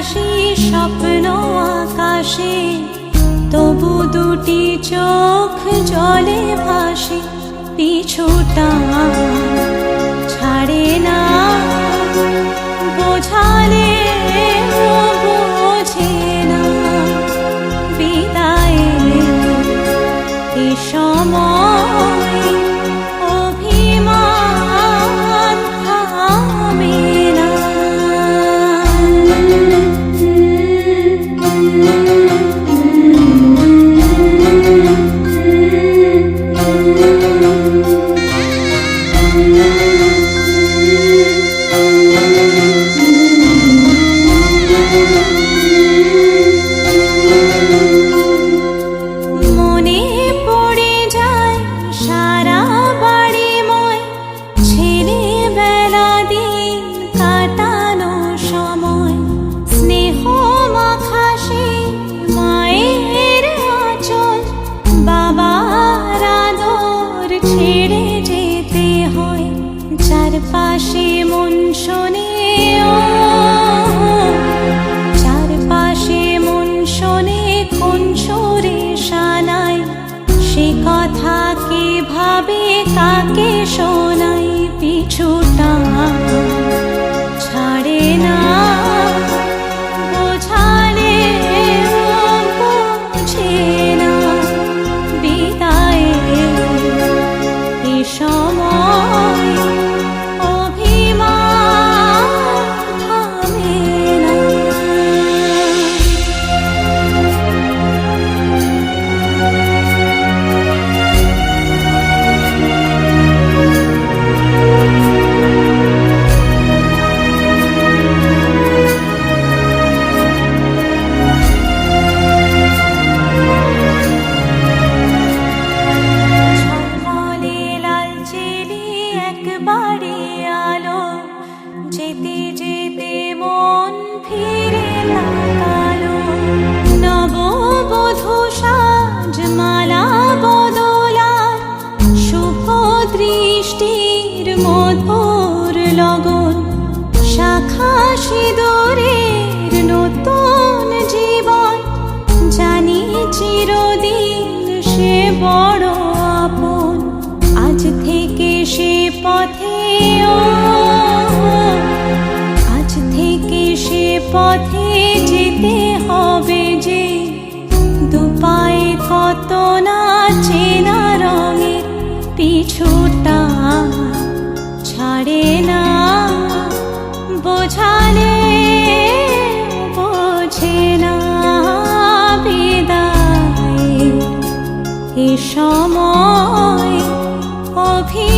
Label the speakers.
Speaker 1: ভাসি স্বপ্ন আকাশে, তবু দুটি চোখ জলে ভাসে। পিছুটা ছাড়ে না, বোঝালে বোঝে না। বিদায়ে এ সময় অভিমান থামে না। মনে পড়ে যায় সারা বাড়িময় ছেলেবেলা দিন কাটানো সময়। স্নেহ মাখা সেই মায়ের আঁচল, বাবার আদর ছেড়ে যেতে হয়। চারপাশে মন শোনে, চারপাশে মন শোনে কোন সুরে শানাই। সে কথা কে ভাবে, কাকে শোনাই। পিছুটা ছাড়ে না, বোঝালে বোঝে না। বিদায়ে এ সময় অভিমান থামে না। ঝলমলে লালচেলি একবারে আলো, যেতে যেতে মন ফিরে তাকালো। নববধূ সাজ মালা বদলার, শুভ দৃষ্টির মধুর লগন। শাখা সিঁদুরের নতুন জীবন, জানি চিরদিন সে বড় আপন। আজ থেকে সে পথে, আজ থেকে সে পথে যেতে হবে যে। দুপায়ে কত না চেনা রঙের, পিছুটা ছাড়ে না, বোঝালে বোঝে না। বিদায়ে এ সময় অভি